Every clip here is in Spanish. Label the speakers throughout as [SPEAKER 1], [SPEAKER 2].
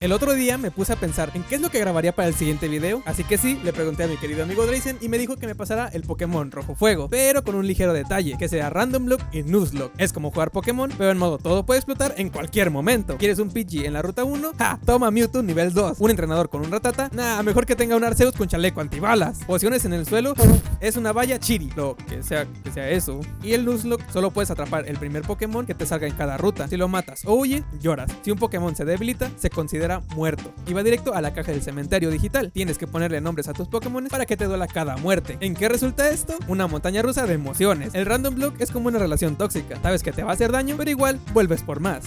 [SPEAKER 1] El otro día me puse a pensar en qué es lo que grabaría para el siguiente video, así que sí, le pregunté a mi querido amigo Drazen y me dijo que me pasara el Pokémon Rojo Fuego, pero con un ligero detalle, que sea Random Lock y Nuzlocke. Es como jugar Pokémon, pero en modo todo puede explotar en cualquier momento. ¿Quieres un Pidgey en la ruta 1? ¡Ja! Toma Mewtwo nivel 2. ¿Un entrenador con un Ratata? Nah, mejor que tenga un Arceus con chaleco antibalas. Pociones en el suelo, es una valla Chiri, lo que sea eso. Y el Nuzlocke solo puedes atrapar el primer Pokémon que te salga en cada ruta. Si lo matas o huye, lloras. Si un Pokémon se debilita, se considera muerto y va directo a la caja del cementerio digital. Tienes que ponerle nombres a tus Pokémon para que te duela cada muerte. ¿En qué resulta esto? Una montaña rusa de emociones. El Random Block es como una relación tóxica. Sabes que te va a hacer daño, pero igual vuelves por más.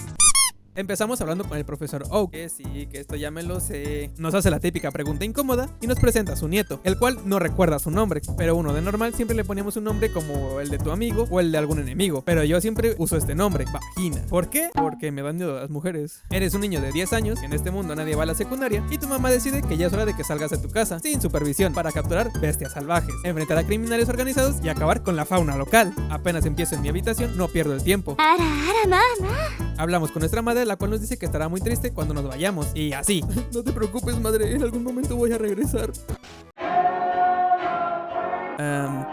[SPEAKER 1] Empezamos hablando con el profesor Oak, que sí, que esto ya me lo sé. Nos hace la típica pregunta incómoda y nos presenta a su nieto, el cual no recuerda su nombre, pero uno de normal siempre le poníamos un nombre como el de tu amigo o el de algún enemigo, pero yo siempre uso este nombre, Vagina. ¿Por qué? Porque me dan miedo a las mujeres. Eres un niño de 10 años, en este mundo nadie va a la secundaria, y tu mamá decide que ya es hora de que salgas de tu casa sin supervisión para capturar bestias salvajes, enfrentar a criminales organizados y acabar con la fauna local. Apenas empiezo en mi habitación, no pierdo el tiempo. Hablamos con nuestra madre, la cual nos dice que estará muy triste cuando nos vayamos. Y así. No te preocupes, madre, en algún momento voy a regresar.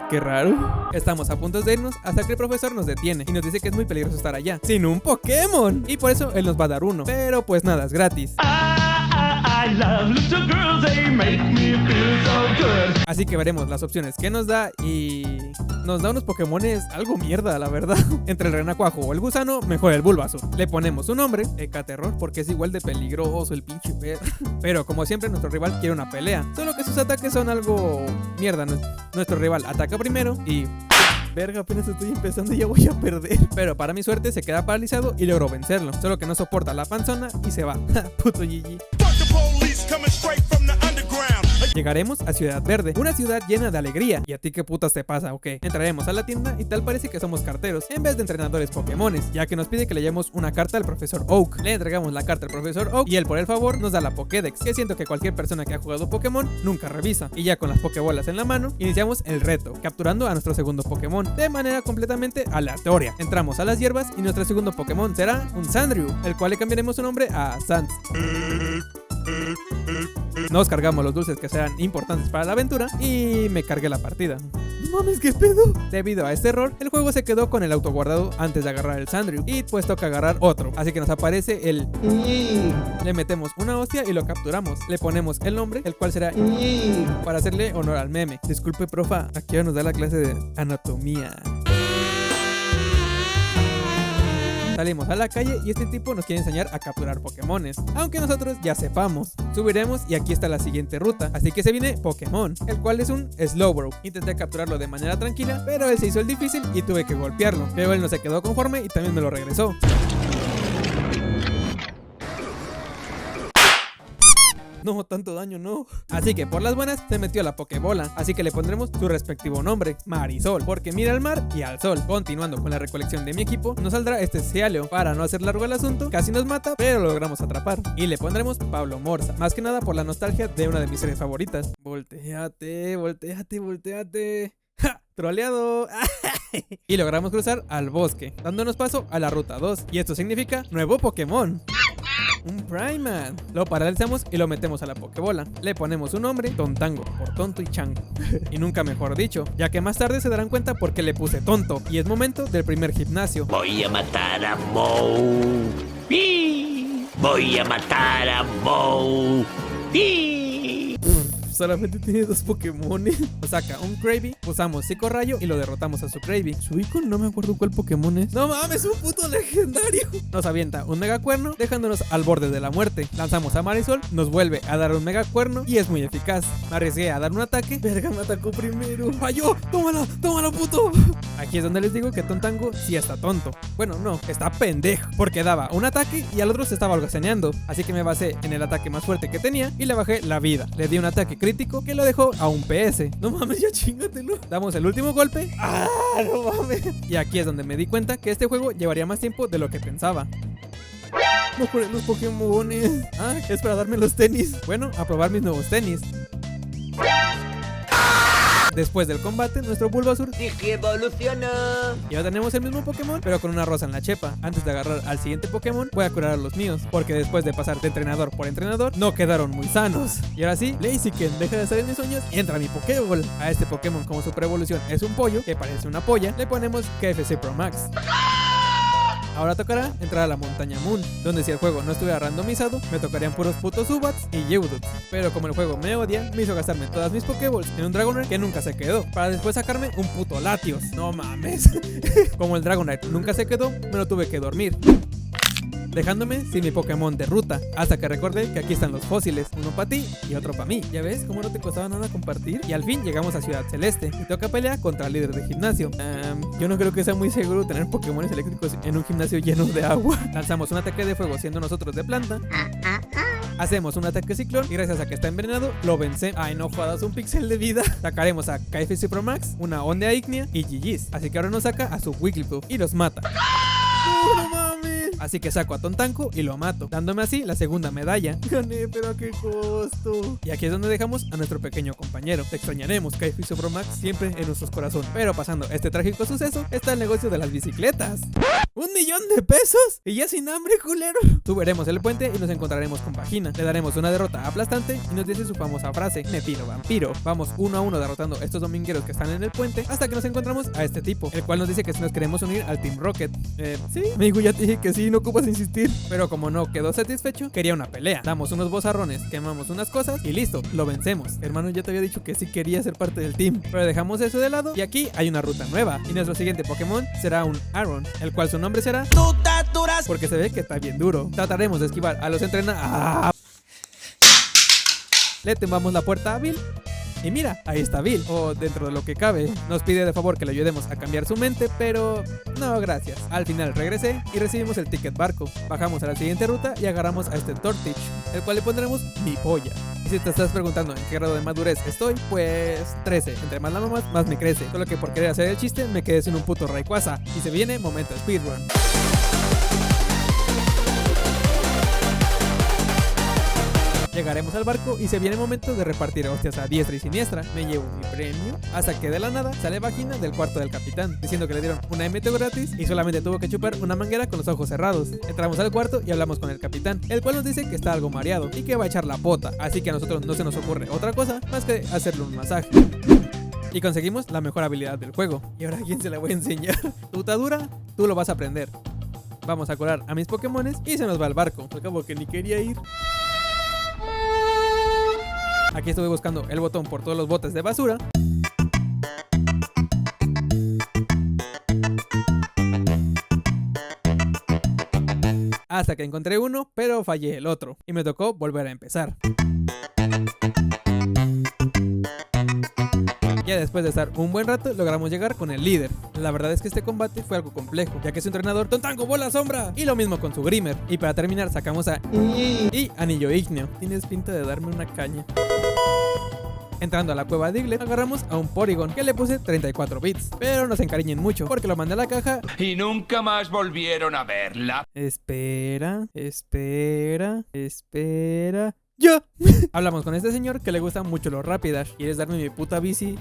[SPEAKER 1] Qué raro. Estamos a punto de irnos hasta que el profesor nos detiene y nos dice que es muy peligroso estar allá sin un Pokémon. Y por eso él nos va a dar uno. Pero pues nada, es gratis. I love little girls, they make me feel so good. Así que veremos las opciones que nos da y... nos da unos Pokémones algo mierda, la verdad. Entre el Renacuajo o el Gusano, mejor el Bulbasaur. Le ponemos un nombre, Ecaterror, porque es igual de peligroso el pinche perro. Pero como siempre, nuestro rival quiere una pelea. Solo que sus ataques son algo mierda. Nuestro rival ataca primero y... verga, apenas estoy empezando y ya voy a perder. Pero para mi suerte se queda paralizado y logro vencerlo. Solo que no soporta la panzona y se va. Puto GG. Llegaremos a Ciudad Verde, una ciudad llena de alegría. ¿Y a ti qué putas te pasa o qué? Entraremos a la tienda y tal parece que somos carteros en vez de entrenadores Pokémones, ya que nos pide que le llevemos una carta al profesor Oak. Le entregamos la carta al profesor Oak y él por el favor nos da la Pokédex, que siento que cualquier persona que ha jugado Pokémon nunca revisa. Y ya con las Pokébolas en la mano, iniciamos el reto, capturando a nuestro segundo Pokémon de manera completamente aleatoria. Entramos a las hierbas y nuestro segundo Pokémon será un Sandrew, el cual le cambiaremos su nombre a Sans. Nos cargamos los dulces que serán importantes para la aventura y me cargué la partida. No mames, ¿qué pedo? Debido a este error, el juego se quedó con el autoguardado antes de agarrar el Sandrew y pues toca agarrar otro. Así que nos aparece el le metemos una hostia y lo capturamos. Le ponemos el nombre, el cual será para hacerle honor al meme. Disculpe, profa, aquí nos da la clase de anatomía. Salimos a la calle y este tipo nos quiere enseñar a capturar Pokémones, aunque nosotros ya sepamos. Subiremos y aquí está la siguiente ruta, así que se viene Pokémon, el cual es un Slowbro. Intenté capturarlo de manera tranquila, pero él se hizo el difícil y tuve que golpearlo, pero él no se quedó conforme y también me lo regresó. No, tanto daño no. Así que por las buenas se metió la Pokébola. Así que le pondremos su respectivo nombre, Marisol, porque mira al mar y al sol. Continuando con la recolección de mi equipo, nos saldrá este Cialeo. Para no hacer largo el asunto, casi nos mata, pero lo logramos atrapar. Y le pondremos Pablo Morza, más que nada por la nostalgia de una de mis series favoritas. Voltéate, voltéate, voltéate. ¡Ja! ¡Troleado! Y logramos cruzar al bosque, dándonos paso a la ruta 2. Y esto significa nuevo Pokémon. Un Primeape. Lo paralizamos y lo metemos a la Pokébola. Le ponemos un nombre, Tontango, por tonto y chango. Y nunca mejor dicho, ya que más tarde se darán cuenta por qué le puse tonto. Y es momento del primer gimnasio.
[SPEAKER 2] Voy a matar a Mou. Voy a matar a Mou.
[SPEAKER 1] Solamente tiene 2 Pokémones. Nos saca un Krabby, usamos Psicorrayo y lo derrotamos a su Krabby. Su Icon no me acuerdo cuál Pokémon es. No mames, un puto legendario. Nos avienta un Mega Cuerno, dejándonos al borde de la muerte. Lanzamos a Marisol, nos vuelve a dar un Mega Cuerno y es muy eficaz. Me arriesgué a dar un ataque. Verga, me atacó primero. ¡Falló! ¡Tómala! ¡Tómala, puto! Aquí es donde les digo que Tontango sí está tonto. Bueno, no, está pendejo, porque daba un ataque y al otro se estaba holgazaneando. Así que me basé en el ataque más fuerte que tenía y le bajé la vida. Le di un ataque crítico que lo dejó a un PS. No mames, ya chingatelo. Damos el último golpe. ¡Ah, no mames! Y aquí es donde me di cuenta que este juego llevaría más tiempo de lo que pensaba. No ponen los Pokémones. Ah, es para darme los tenis. Bueno, a probar mis nuevos tenis. Después del combate, nuestro Bulbasaur
[SPEAKER 2] Dije evolucionó.
[SPEAKER 1] ya tenemos el mismo Pokémon, pero con una rosa en la chepa. Antes de agarrar al siguiente Pokémon, voy a curar a los míos, porque después de pasar de entrenador por entrenador, no quedaron muy sanos. Y ahora sí, Blaziken deja de estar en mis uñas y entra a mi Pokéball. A este Pokémon, como su pre-evolución es un pollo, que parece una polla, le ponemos KFC Pro Max. Ahora tocará entrar a la montaña Moon, donde si el juego no estuviera randomizado, me tocarían puros putos Zubats y Geodudes. Pero como el juego me odia, me hizo gastarme todas mis Pokéballs en un Dragonite que nunca se quedó, para después sacarme un puto Latios. No mames. Como el Dragonite nunca se quedó, me lo tuve que dormir, dejándome sin mi Pokémon de ruta, hasta que recordé que aquí están los fósiles, uno para ti y otro para mí. ¿Ya ves cómo no te costaba nada compartir? Y al fin llegamos a Ciudad Celeste y toca pelear contra el líder de gimnasio. Yo no creo que sea muy seguro tener Pokémones eléctricos en un gimnasio lleno de agua. Lanzamos un ataque de fuego siendo nosotros de planta. Hacemos un ataque ciclón y gracias a que está envenenado, lo vence. Ay, no jodas, un pixel de vida. Sacaremos a KFC Pro Max, una Onda Ígnea y GG's. Así que ahora nos saca a su Wigglytuff y los mata. No mames. Así que saco a Tontanko y lo mato, dándome así la segunda medalla. Gané, pero a qué costo. Y aquí es donde dejamos a nuestro pequeño compañero. Te extrañaremos, KFC Pro Max, siempre en nuestros corazones. Pero pasando este trágico suceso, está el negocio de las bicicletas. ¡1,000,000 de pesos! Y ya sin hambre, culero. Subiremos el puente y nos encontraremos con Vagina. Le daremos una derrota aplastante y nos dice su famosa frase: me pido vampiro. Vamos uno a uno derrotando a estos domingueros que están en el puente, hasta que nos encontramos a este tipo, el cual nos dice que si nos queremos unir al Team Rocket. Sí, amigo, ya te dije que sí, no ocupas insistir. Pero como no quedó satisfecho, quería una pelea. Damos unos bozarrones, quemamos unas cosas y listo, lo vencemos. Hermano, ya te había dicho que sí quería ser parte del team, pero dejamos eso de lado y aquí hay una ruta nueva. Y nuestro siguiente Pokémon será un Aron, el cual su nombre será Tutaduras, porque se ve que está bien duro. Trataremos de esquivar a los Le tumbamos la puerta a Bill. Y mira, ahí está Bill, o dentro de lo que cabe. Nos pide de favor que le ayudemos a cambiar su mente, pero no, gracias. Al final regresé y recibimos el ticket barco. Bajamos a la siguiente ruta y agarramos a este Tortich, el cual le pondremos mi polla. Y si te estás preguntando en qué grado de madurez estoy, pues 13. Entre más la mamas, más me crece. Solo que por querer hacer el chiste, me quedé sin un puto Rayquaza. Y se viene momento speedrun. Llegaremos al barco y se viene el momento de repartir hostias a diestra y siniestra. Me llevo mi premio, hasta que de la nada sale Vagina del cuarto del capitán, diciendo que le dieron una MT gratis y solamente tuvo que chupar una manguera con los ojos cerrados. Entramos al cuarto y hablamos con el capitán, el cual nos dice que está algo mareado y que va a echar la pota, así que a nosotros no se nos ocurre otra cosa más que hacerle un masaje. Y conseguimos la mejor habilidad del juego. Y ahora, ¿a quién se la voy a enseñar? Tutadura, tú lo vas a aprender. Vamos a curar a mis Pokémones y se nos va al barco. Acabo que ni quería ir. Aquí estuve buscando el botón por todos los botes de basura. Hasta que encontré uno, pero fallé el otro. Y me tocó volver a empezar. Ya después de estar un buen rato, logramos llegar con el líder. La verdad es que este combate fue algo complejo, ya que su entrenador Tontanko bola sombra, y lo mismo con su Grimer. Y para terminar sacamos a y Anillo Ígneo. Tienes pinta de darme una caña. Entrando a la cueva de Diglett, agarramos a un Porygon que le puse 34 bits. Pero no se encariñen mucho, porque lo mandé a la caja
[SPEAKER 3] y nunca más volvieron a verla.
[SPEAKER 1] Espera. ¡Ya! Hablamos con este señor que le gustan mucho los Rapidash. ¿Quieres darme mi puta bici?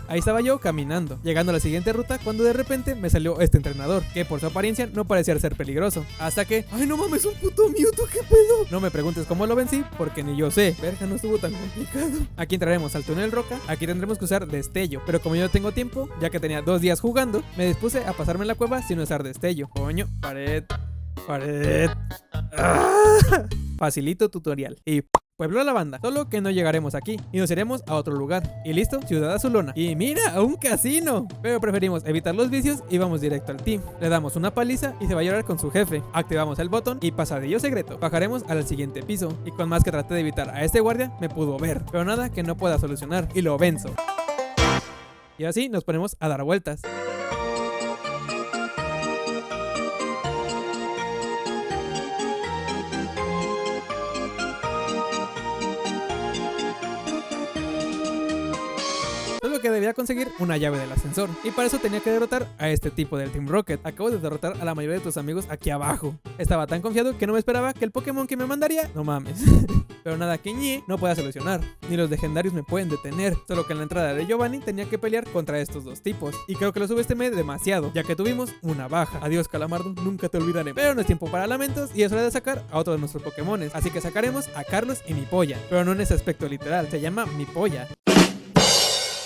[SPEAKER 1] Ahí estaba yo caminando, llegando a la siguiente ruta, cuando de repente me salió este entrenador, que por su apariencia no parecía ser peligroso. Hasta que... ¡ay, no mames, un puto Mewtwo! ¿Qué pedo? No me preguntes cómo lo vencí, porque ni yo sé. Verga, no estuvo tan complicado. Aquí entraremos al túnel roca. Aquí tendremos que usar destello, pero como yo no tengo tiempo, ya que tenía 2 días jugando, me dispuse a pasarme la cueva sin usar destello. Coño, pared. Facilito tutorial. Y pueblo a la banda, solo que no llegaremos aquí y nos iremos a otro lugar. Y listo, Ciudad Azulona. Y mira, un casino. Pero preferimos evitar los vicios y vamos directo al team. Le damos una paliza y se va a llorar con su jefe. Activamos el botón y pasadillo secreto. Bajaremos al siguiente piso. Y con más que traté de evitar a este guardia, me pudo ver. Pero nada que no pueda solucionar y lo venzo. Y así nos ponemos a dar vueltas. que debía conseguir una llave del ascensor. Y para eso tenía que derrotar a este tipo del Team Rocket. Acabo de derrotar a la mayoría de tus amigos aquí abajo. Estaba tan confiado que no me esperaba que el Pokémon que me mandaría, no mames. Pero nada que Ñe no pueda solucionar. Ni los legendarios me pueden detener. Solo que en la entrada de Giovanni tenía que pelear contra estos dos tipos. Y creo que lo subestimé demasiado, ya que tuvimos una baja. Adiós, Calamardo, nunca te olvidaré. Pero no es tiempo para lamentos y es hora de sacar a otro de nuestros Pokémones. Así que sacaremos a Carlos y mi polla. Pero no en ese aspecto literal, se llama mi polla.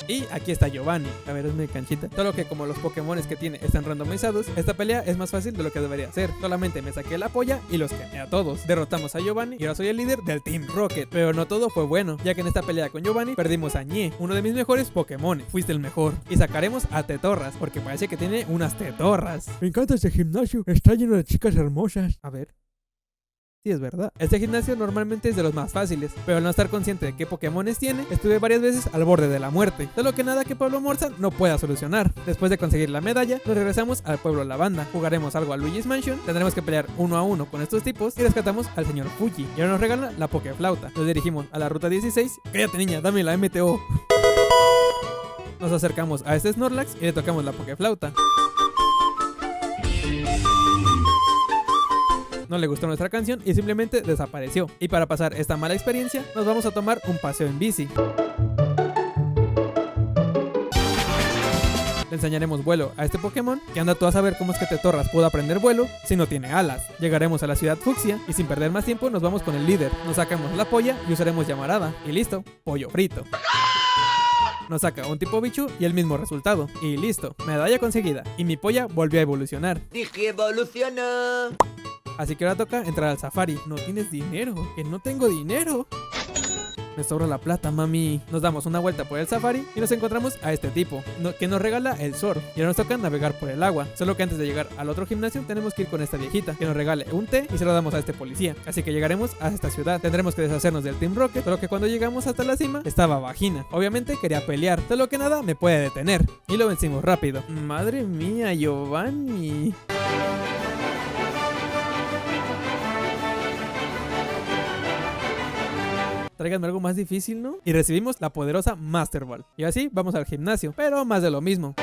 [SPEAKER 1] Y aquí está Giovanni. A ver, es mi canchita. Solo que como los Pokémones que tiene están randomizados, esta pelea es más fácil de lo que debería ser. Solamente me saqué la polla y los quemé a todos. Derrotamos a Giovanni y ahora soy el líder del Team Rocket. Pero no todo fue bueno, ya que en esta pelea con Giovanni perdimos a Ñe, uno de mis mejores Pokémon. Fuiste el mejor. Y sacaremos a Tetorras, porque parece que tiene unas tetorras. Me encanta este gimnasio, está lleno de chicas hermosas. A ver. Sí, es verdad. Este gimnasio normalmente es de los más fáciles, pero al no estar consciente de qué Pokémones tiene, estuve varias veces al borde de la muerte. Solo que nada que Pablo Morza no pueda solucionar. Después de conseguir la medalla, nos regresamos al pueblo Lavanda. Jugaremos algo a Luigi's Mansion, tendremos que pelear 1 a 1 con estos tipos y rescatamos al señor Fuji. Y ahora nos regala la Pokéflauta. Nos dirigimos a la ruta 16. Cállate, niña, dame la MTO. Nos acercamos a este Snorlax y le tocamos la Pokéflauta. No le gustó nuestra canción y simplemente desapareció. Y para pasar esta mala experiencia, nos vamos a tomar un paseo en bici. Le enseñaremos vuelo a este Pokémon, que anda tú a saber cómo es que Tetorras pudo aprender vuelo si no tiene alas. Llegaremos a la ciudad Fucsia y sin perder más tiempo nos vamos con el líder. Nos sacamos la polla y usaremos llamarada. Y listo, pollo frito. Nos saca un tipo bichu y el mismo resultado. Y listo, medalla conseguida. Y mi polla volvió a evolucionar.
[SPEAKER 4] Dije evolucionó.
[SPEAKER 1] Así que ahora toca entrar al safari. No tienes dinero, que no tengo dinero. Me sobra la plata, mami. Nos damos una vuelta por el safari y nos encontramos a este tipo, que nos regala el Sword. Y ahora nos toca navegar por el agua. Solo que antes de llegar al otro gimnasio tenemos que ir con esta viejita, que nos regale un té y se lo damos a este policía. Así que llegaremos a esta ciudad. Tendremos que deshacernos del Team Rocket. Solo que cuando llegamos hasta la cima estaba Vagina. Obviamente quería pelear, solo que nada me puede detener. Y lo vencimos rápido. Madre mía, Giovanni. Tráiganme algo más difícil, ¿no? Y recibimos la poderosa Master Ball. Y así vamos al gimnasio, pero más de lo mismo.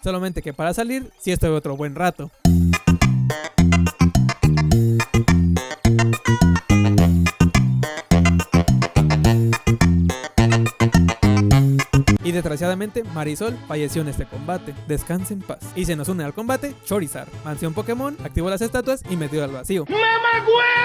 [SPEAKER 1] Solamente que para salir, sí estoy otro buen rato. Y desgraciadamente Marisol falleció en este combate. Descanse en paz. Y se nos une al combate Charizard. Mansión Pokémon, activó las estatuas y metió al vacío.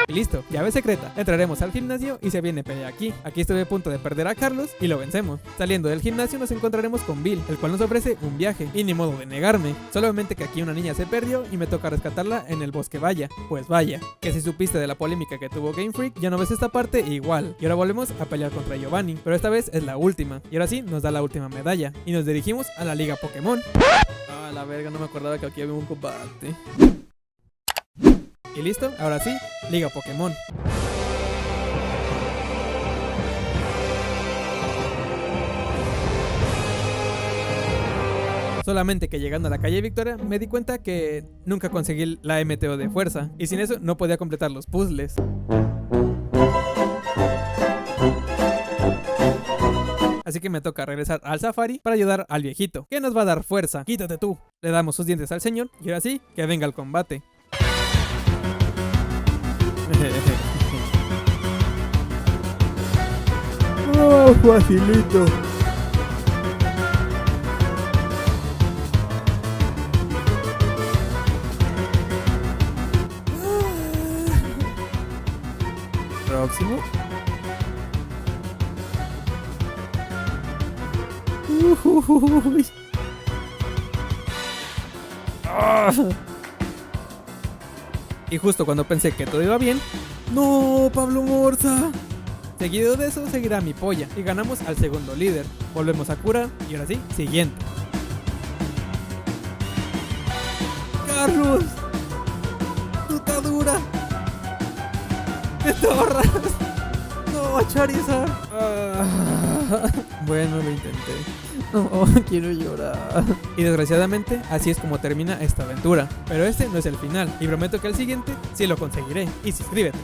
[SPEAKER 1] Y listo, llave secreta. Entraremos al gimnasio y se viene pelea aquí. Aquí estuve a punto de perder a Carlos y lo vencemos. Saliendo del gimnasio nos encontraremos con Bill, el cual nos ofrece un viaje. Y ni modo de negarme. Solamente que aquí una niña se perdió y me toca rescatarla en el bosque Vaya. Pues vaya, que si supiste de la polémica que tuvo Game Freak, ya no ves esta parte igual. Y ahora volvemos a pelear contra Giovanni, pero esta vez es la última. Y ahora sí nos da la última medalla y nos dirigimos a la Liga Pokémon. Ah, la verga, no me acordaba que aquí había un combate. Y listo, ahora sí, Liga Pokémon. Solamente que llegando a la calle Victoria me di cuenta que nunca conseguí la MTO de fuerza y sin eso no podía completar los puzzles. Así que me toca regresar al safari para ayudar al viejito, que nos va a dar fuerza. Quítate tú. Le damos sus dientes al señor y ahora sí, que venga el combate. Oh, facilito. Próximo. Y justo cuando pensé que todo iba bien, ¡no, Pablo Morza! Seguido de eso seguirá mi polla y ganamos al segundo líder. Volvemos a curar y ahora sí, siguiente. ¡Carlos! ¡Puta dura! ¡Te torras! ¡No, Charizard! Bueno, lo intenté. No, quiero llorar. Y desgraciadamente, así es como termina esta aventura. Pero este no es el final. Y prometo que el siguiente sí lo conseguiré. Y suscríbete.